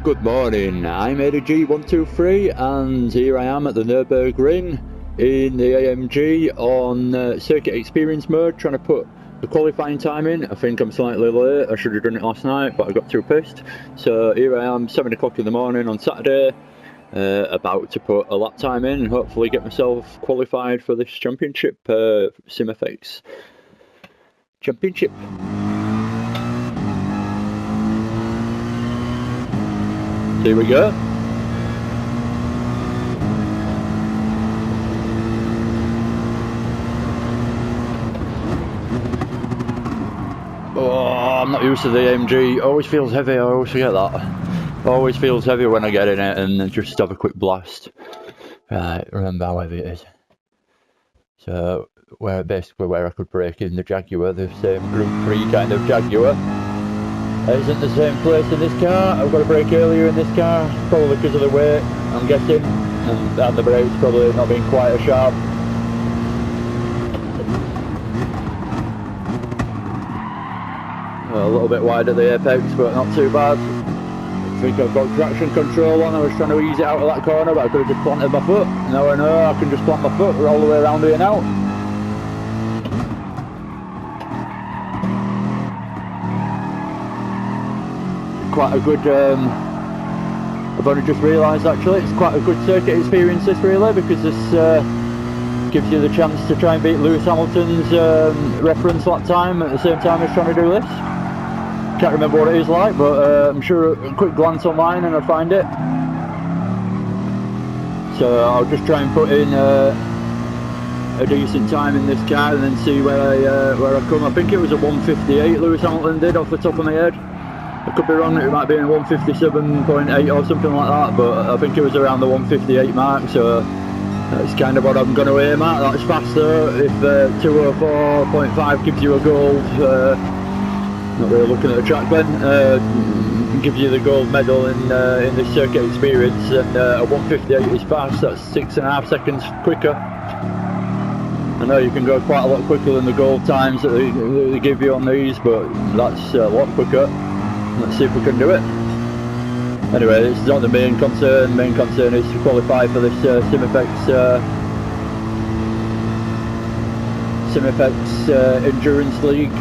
Good morning, I'm Eddie G123 and here I am at the Nurburgring in the AMG on circuit experience mode, trying to put the qualifying time in. I think I'm slightly late, I should have done it last night but I got too pissed. So here I am, 7 o'clock in the morning on Saturday, about to put a lap time in and hopefully get myself qualified for this championship, SimFX Championship. Here we go. Oh, I'm not used to the AMG. Always feels heavy. I always forget that. Always feels heavy when I get in it, and then just have a quick blast. Right, remember how heavy it is. So, basically where I could break in the Jaguar, the same Group 3 kind of Jaguar. It isn't the same place in this car. I've got to brake earlier in this car, probably because of the weight, I'm guessing, and the brakes probably not being quite as sharp. A little bit wide at the apex, but not too bad. I think I've got traction control on. I was trying to ease it out of that corner, but I could have just planted my foot. Now I know I can just plant my foot all the way around here now. Quite a good, I've only just realised actually, it's quite a good circuit experience this really, because this gives you the chance to try and beat Lewis Hamilton's reference lap time at the same time as trying to do this. Can't remember what it is like, but I'm sure a quick glance online and I'll find it. So I'll just try and put in a decent time in this car and then see where I come. I think it was a 1:58 Lewis Hamilton did off the top of my head. I could be wrong, it might be in 1:57.8 or something like that, but I think it was around the 1:58 mark, so that's kind of what I'm going to aim at. That's faster. If 2:04.5 gives you a gold, not really looking at the track then, gives you the gold medal in this circuit experience, and a 1:58 is fast, that's 6.5 seconds quicker. I know you can go quite a lot quicker than the gold times that they give you on these, but that's a lot quicker. Let's see if we can do it. Anyway, this is not the main concern. Main concern is to qualify for this SimFX Endurance League.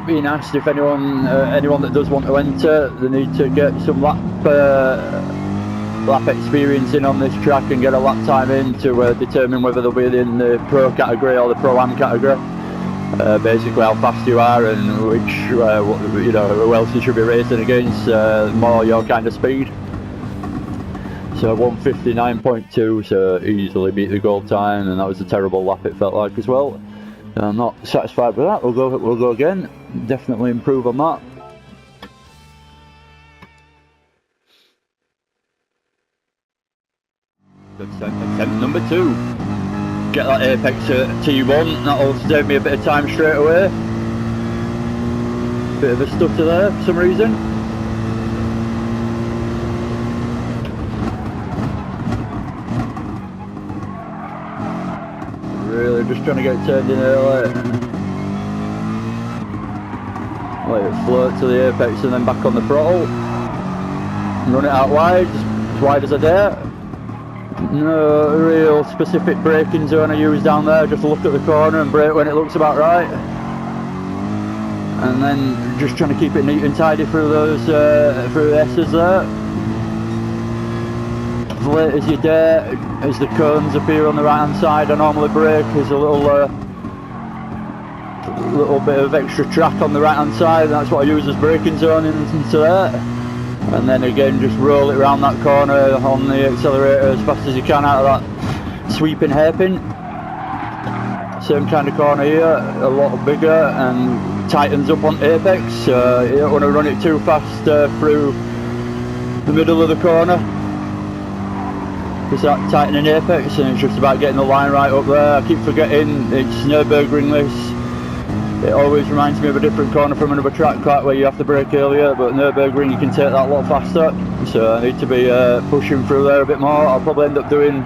Being asked if anyone that does want to enter, they need to get some lap experience in on this track and get a lap time in to determine whether they'll be in the Pro category or the Pro-Am category. Basically how fast you are and which, you know, who else you should be racing against, more your kind of speed. So 1:59.2, so easily beat the gold time, and that was a terrible lap it felt like as well. I'm not satisfied with that. We'll go again. Definitely improve on that. Attempt number 2. Get that apex at T1, that'll save me a bit of time straight away. Bit of a stutter there for some reason. Really just trying to get turned in early. Let it float to the apex and then back on the throttle. Run it out wide, as wide as I dare. No real specific braking zone I use down there, just look at the corner and brake when it looks about right. And then just trying to keep it neat and tidy through those through the S's there. As late as you dare, as the cones appear on the right hand side, I normally brake. There's a little bit of extra track on the right hand side, and that's what I use as braking zone into there. And then again just roll it around that corner on the accelerator as fast as you can out of that sweeping hairpin. Same kind of corner here, a lot bigger and tightens up on apex, so you don't want to run it too fast through the middle of the corner. It's that tightening apex and it's just about getting the line right up there. I keep forgetting it's Nurburgring this. It always reminds me of a different corner from another track where you have to brake earlier, but Nurburgring you can take that a lot faster, so I need to be pushing through there a bit more. I'll probably end up doing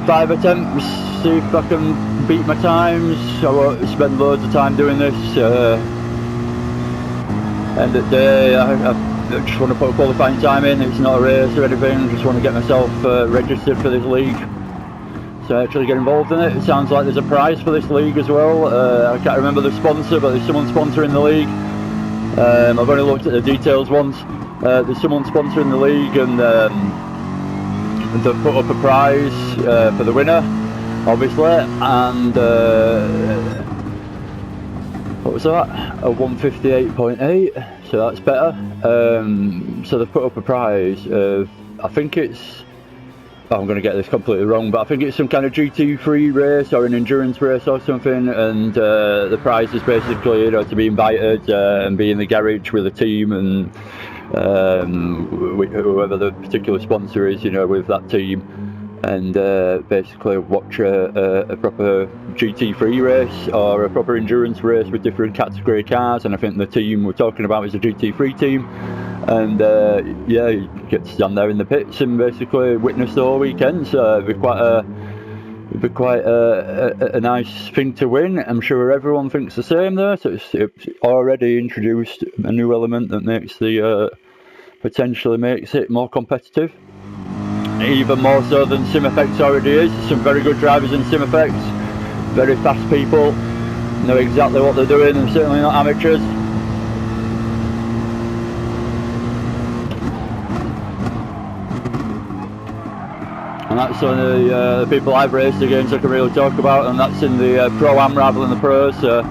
5 attempts, see if I can beat my times. I won't spend loads of time doing this. End of the day, I just want to put a qualifying time in. It's not a race or anything, just want to get myself registered for this league. So actually get involved in it. It sounds like there's a prize for this league as well. I can't remember the sponsor, but there's someone sponsoring the league. I've only looked at the details once. There's someone sponsoring the league, and they've put up a prize for the winner, obviously, and what was that? A 158.8, so that's better. So they've put up a prize of, I think it's, I'm going to get this completely wrong, but I think it's some kind of GT3 race or an endurance race or something, and the prize is basically, you know, to be invited and be in the garage with a team and whoever the particular sponsor is, you know, with that team, and basically watch a proper GT3 race or a proper endurance race with different category cars. And I think the team we're talking about is a GT3 team, and yeah, you get to stand there in the pits and basically witness the whole weekend. So it'd be quite a nice thing to win. I'm sure everyone thinks the same though, so it's already introduced a new element that makes the potentially makes it more competitive, even more so than SimFX already is. Some very good drivers in SimFX, very fast people, know exactly what they're doing, and certainly not amateurs. And that's one of the people I've raced against I can really talk about, and that's in the Pro-Am rather than the Pros. So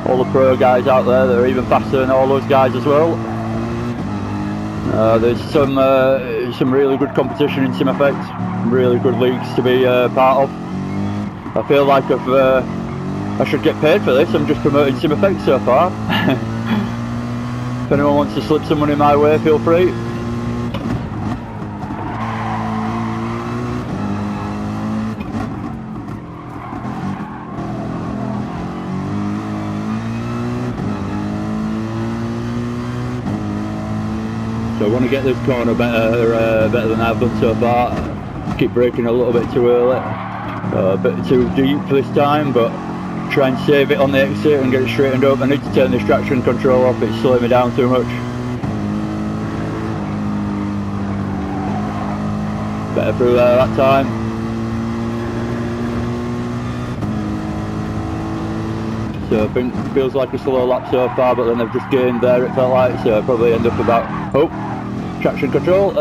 all the Pro guys out there that are even faster than all those guys as well. There's some really good competition in SimFX, really good leagues to be part of. I feel like I should get paid for this. I'm just promoting SimFX so far. If anyone wants to slip some money my way, feel free. So I want to get this corner better than I've done so far. Keep braking a little bit too early, a bit too deep this time, but try and save it on the exit and get it straightened up. I need to turn this traction control off, it's slowing me down too much. Better through there that time. So I think it feels like a slow lap so far, but then I've just gained there, it felt like, so I'll probably end up about, traction control,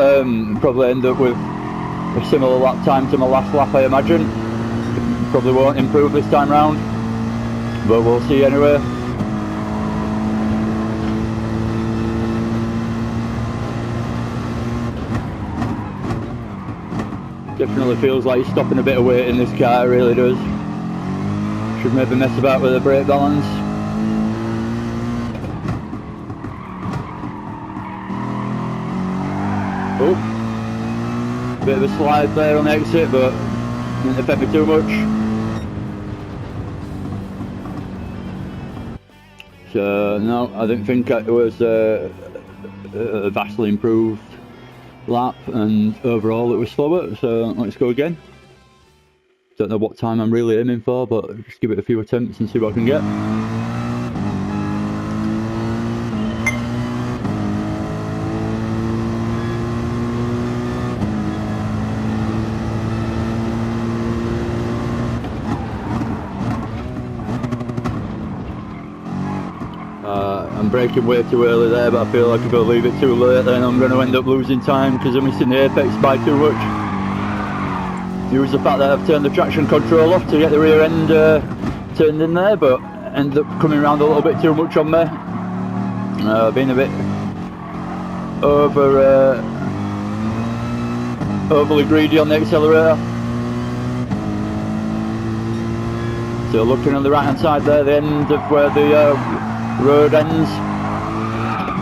probably end up with a similar lap time to my last lap, I imagine. Probably won't improve this time round, but we'll see anyway. Definitely feels like he's stopping a bit of weight in this car, it really does. Should maybe mess about with the brake balance. Oh, bit of a slide there on the exit, but didn't affect me too much. So no, I didn't think it was a vastly improved lap, and overall it was slower, so let's go again. Don't know what time I'm really aiming for, but just give it a few attempts and see what I can get. I'm braking way too early there, but I feel like if I leave it too late then I'm going to end up losing time because I'm missing the apex by too much. Use the fact that I've turned the traction control off to get the rear end turned in there, but ended up coming around a little bit too much on me. Being a bit overly greedy on the accelerator. So looking on the right hand side there, the end of where the road ends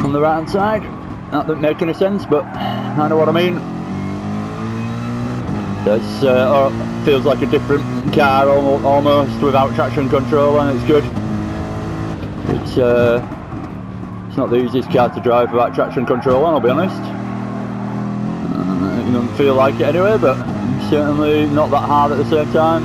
on the right hand side. That doesn't make any sense, but I know what I mean. This feels like a different car almost without traction control, and it's good. It's not the easiest car to drive without traction control on, I'll be honest. It doesn't feel like it anyway, but certainly not that hard at the same time.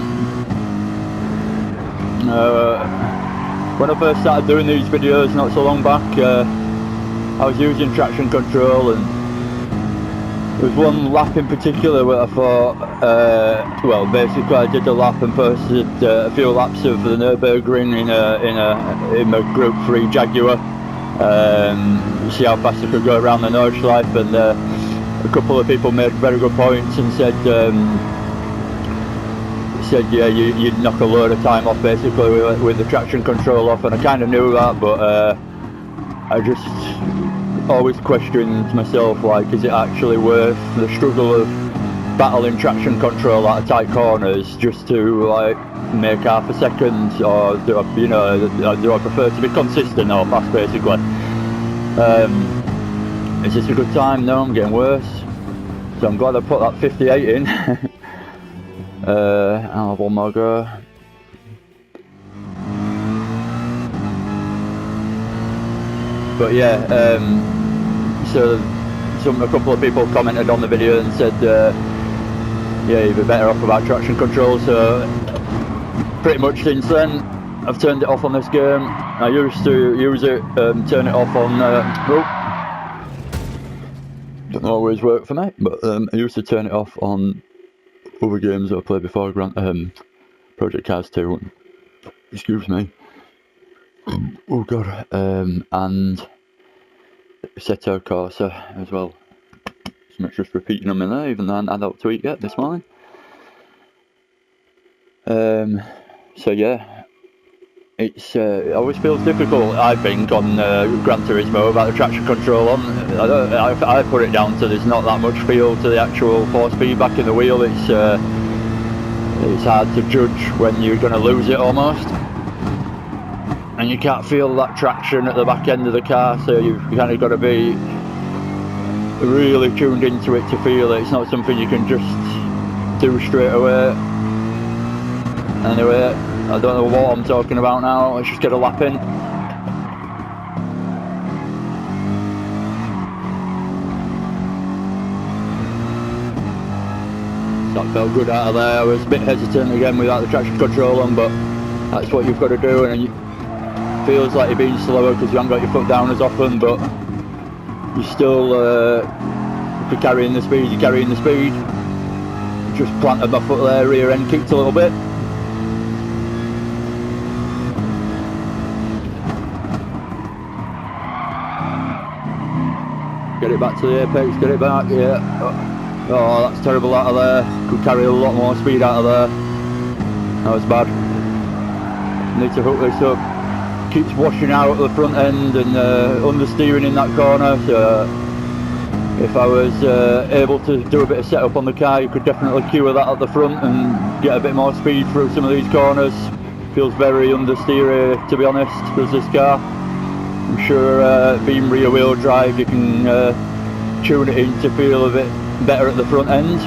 When I first started doing these videos not so long back, I I was using traction control, and there was one lap in particular where I thought, well, basically I did a lap and posted a few laps of the Nurburgring in my Group 3 Jaguar, see how fast I could go around the Nordschleife, and a couple of people made very good points and said yeah, you'd knock a load of time off basically with the traction control off, and I kind of knew that, but I just always questioned myself, like, is it actually worth the struggle of battling traction control out of tight corners just to like make half a second, or do I, you know, do I prefer to be consistent or fast basically? Is this a good time? No, I'm getting worse, so I'm glad I put that 58 in. I'll have one more go. But yeah, so a couple of people commented on the video and said, yeah, you'd be better off without traction control. So pretty much since then, I've turned it off on this game. I used to use it, turn it off on. Don't always work for me, but I used to turn it off on other games that I played before, Project Cars 2. Excuse me. Oh god, and Seto Corsa as well. So much just repeating them in there, even though I hadn't had out to eat yet this morning. So yeah, it always feels difficult, I think, on Gran Turismo about the traction control on. I put it down to there's not that much feel to the actual force feedback in the wheel. It's hard to judge when you're going to lose it almost. And you can't feel that traction at the back end of the car, so you've kind of got to be really tuned into it to feel it. It's not something you can just do straight away. Anyway, I don't know what I'm talking about now. Let's just get a lap in. That felt good out of there. I was a bit hesitant again without the traction control on, but that's what you've got to do, and it feels like you're being slower because you haven't got your foot down as often, but you still, if you're carrying the speed, you're carrying the speed. Just planted my foot there, rear end kicked a little bit. Get it back to the apex, get it back, yeah. Oh, that's terrible out of there. Could carry a lot more speed out of there. That was bad. Need to hook this up. Keeps washing out at the front end and understeering in that corner, so if I was able to do a bit of setup on the car, you could definitely cure that at the front and get a bit more speed through some of these corners. Feels very understeery, to be honest, does this car. I'm sure being rear wheel drive you can tune it in to feel a bit better at the front end.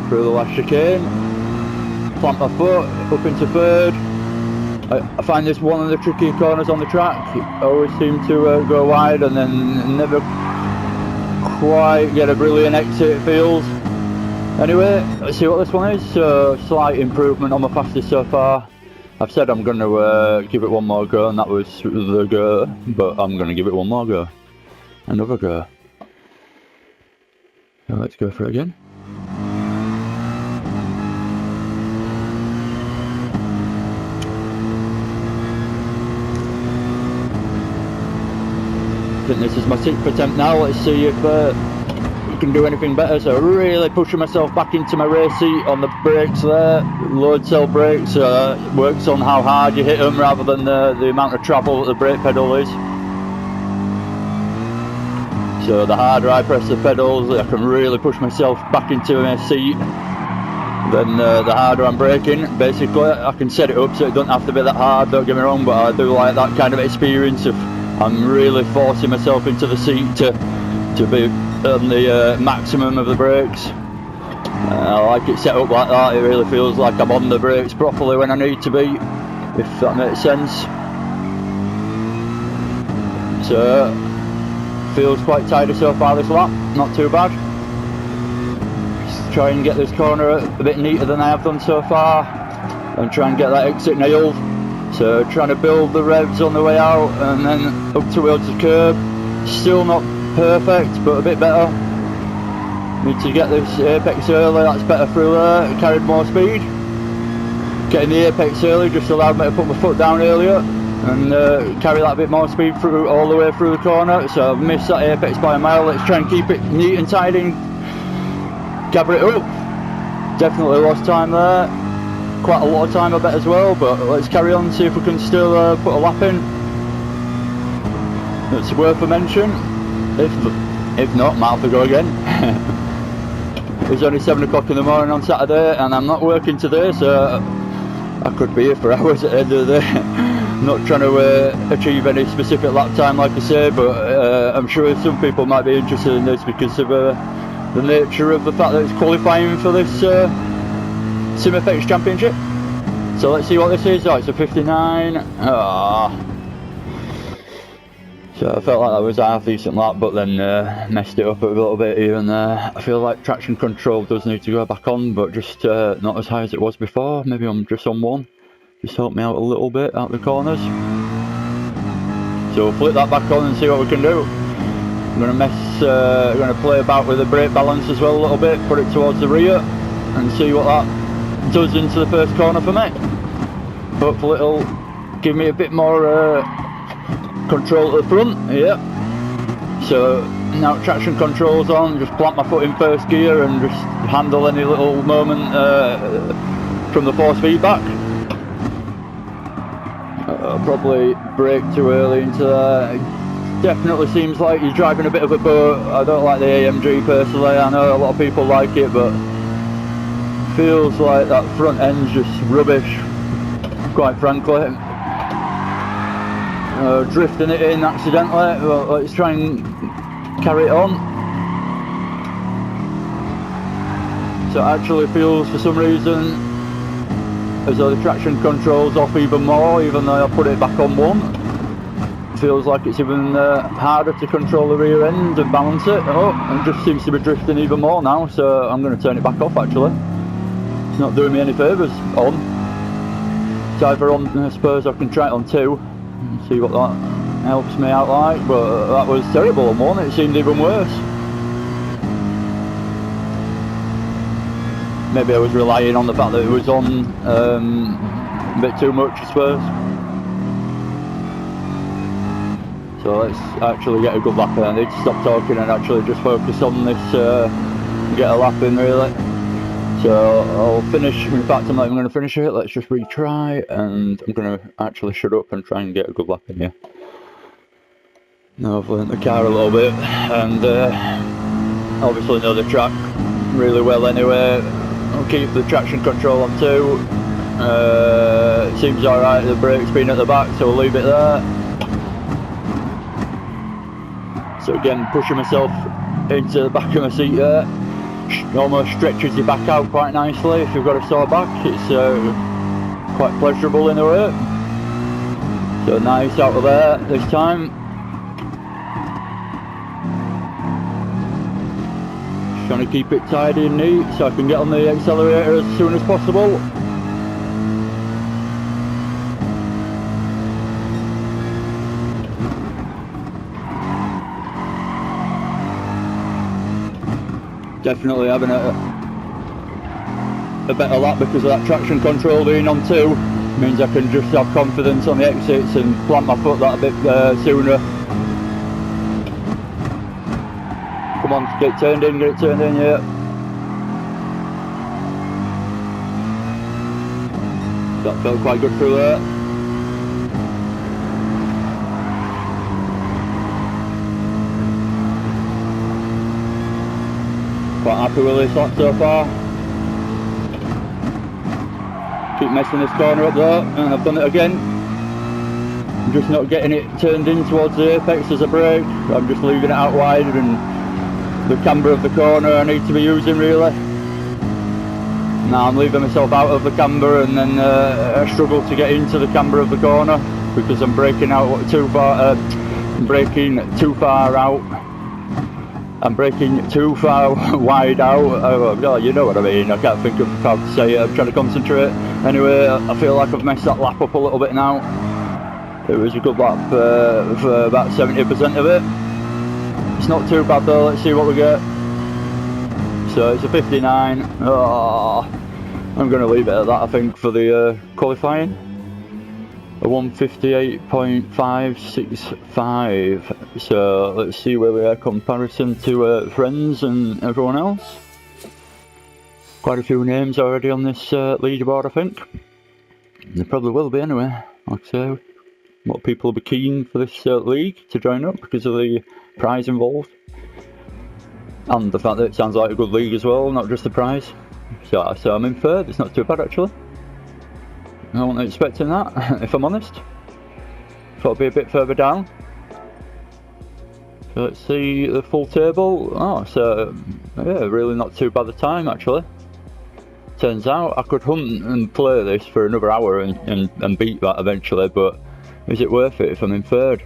Through the last chicane, plant my foot up into third. I find this one of the trickier corners on the track. I always seem to go wide and then never quite get a brilliant exit, it feels. Anyway, let's see what this one is. So slight improvement on my fastest so far. I've said I'm going to give it one more go, and that was the go, but I'm going to give it one more go. Another go. So let's go for it again. I think this is my 6th attempt now. Let's see if we can do anything better. So really pushing myself back into my race seat on the brakes there. Load cell brakes, works on how hard you hit them rather than the amount of travel that the brake pedal is. So the harder I press the pedals, I can really push myself back into my seat. Then the harder I'm braking, basically. I can set it up so it doesn't have to be that hard, don't get me wrong, but I do like that kind of experience of I'm really forcing myself into the seat to be on the maximum of the brakes. I like it set up like that. It really feels like I'm on the brakes properly when I need to be, if that makes sense. So feels quite tidy so far this lap, not too bad. try and get this corner a bit neater than I have done so far and try and get that exit nailed. So trying to build the revs on the way out and then up towards the curb. Still not perfect, but a bit better. Need to get this apex early, that's better through there. It carried more speed. Getting the apex early just allowed me to put my foot down earlier and carry that bit more speed through all the way through the corner. So I've missed that apex by a mile. Let's try and keep it neat and tidy and gather it up. Definitely lost time there. Quite a lot of time I bet as well, but let's carry on and see if we can still put a lap in. It's worth a mention. If not, might have to go again. It's only 7 o'clock in the morning on Saturday and I'm not working today, so I could be here for hours at the end of the day. Not trying to achieve any specific lap time like I say, but I'm sure some people might be interested in this because of the nature of the fact that it's qualifying for this SimFX Championship. So let's see what this is. Oh, it's a 59. So I felt like that was a half decent lap, but then messed it up a little bit here and there. I feel like traction control does need to go back on, but just not as high as it was before. Maybe I'm just on 1. Just help me out a little bit out the corners. So we'll flip that back on and see what we can do. I'm going to play about with the brake balance as well a little bit, put it towards the rear and see what that does into the first corner for me. Hopefully it'll give me a bit more control at the front. Yeah. So now traction control's on, just plant my foot in first gear and just handle any little moment from the force feedback. I'll probably brake too early into there. Definitely seems like you're driving a bit of a boat. I don't like the AMG personally. I know a lot of people like it, but feels like that front end's just rubbish, quite frankly. Drifting it in accidentally. Well, let's try and carry it on. So it actually feels for some reason as though the traction control's off even more, even though I put it back on 1. Feels like it's even harder to control the rear end and balance it. Oh, it just seems to be drifting even more now, so I'm going to turn it back off actually. It's not doing me any favours on. It's either on, I suppose I can try it on 2 and see what that helps me out like, but that was terrible on 1, it seemed even worse. Maybe I was relying on the fact that it was on a bit too much, I suppose. So let's actually get a good lap in. I need to stop talking and actually just focus on this, get a lap in really. So I'll finish, in fact I'm not even going to finish it, let's just retry and I'm going to actually shut up and try and get a good lap in here. Now I've learnt the car a little bit and obviously know the track really well anyway. I'll keep the traction control on 2. It seems alright, the brake's been at the back, so we'll leave it there. So again, pushing myself into the back of my seat there. Almost stretches your back out quite nicely if you've got a sore back. It's quite pleasurable in a way. So nice out of there this time. Trying to keep it tidy and neat so I can get on the accelerator as soon as possible. Definitely having a better lap because of that traction control being on 2. Means I can just have confidence on the exits and plant my foot that a bit sooner. Come on, get it turned in, yeah. That felt quite good through there. Quite happy with this lap so far. Keep messing this corner up though, and I've done it again. I'm just not getting it turned in towards the apex as a brake. I'm just leaving it out wide and the camber of the corner I need to be using really. Now I'm leaving myself out of the camber and then I struggle to get into the camber of the corner because I'm braking out too far, braking too far out. I'm braking too far wide out. Oh, you know what I mean. I can't think of how to say it. I'm trying to concentrate. Anyway, I feel like I've messed that lap up a little bit now. It was a good lap for about 70% of it. It's not too bad though. Let's see what we get. So it's a 59. Oh, I'm going to leave it at that, I think, for the qualifying. A 158.565. So let's see where we are comparison to friends and everyone else. Quite a few names already on this leaderboard, I think. There probably will be anyway. Like I say, a lot of people will be keen for this league to join up because of the prize involved. And the fact that it sounds like a good league as well, not just the prize. So I'm in third, it's not too bad actually. I wasn't expecting that, if I'm honest. Thought it'd be a bit further down. So let's see the full table. Oh, so yeah, really not too bad a time actually. Turns out I could hunt and play this for another hour and beat that eventually, but is it worth it if I'm in third?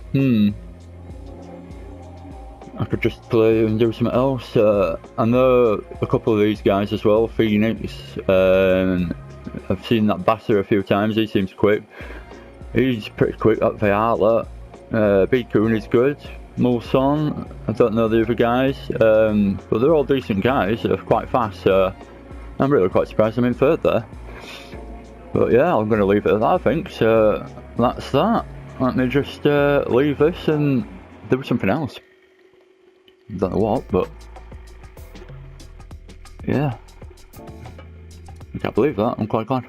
I could just play and do something else. I know a couple of these guys as well, Phoenix. I've seen that Basser a few times, he seems quick. He's pretty quick at the outlet. B-Kun is good. Mulson, I don't know the other guys, but they're all decent guys, they're quite fast, so I'm really quite surprised I'm in third there. But yeah, I'm going to leave it at that, I think, so that's that. Let me just leave this and do something else. Don't know what, but yeah. I can't believe that, I'm quite glad.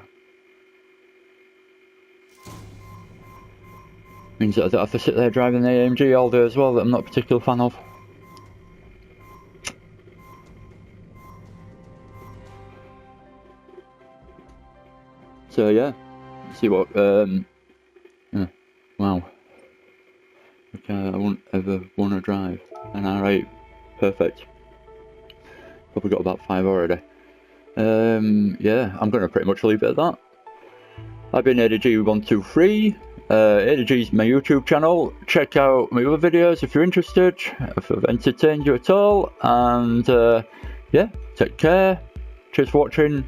Means that I don't have to sit there driving the AMG all day as well, that I'm not a particular fan of. So yeah, let's see what, yeah, wow. Okay, I won't ever want to drive an R8, perfect. Probably got about 5 already. Yeah, I'm going to pretty much leave it at that. I've been ADG123. ADG is my YouTube channel. Check out my other videos if you're interested, if I've entertained you at all. And yeah, take care. Cheers for watching.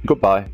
Goodbye.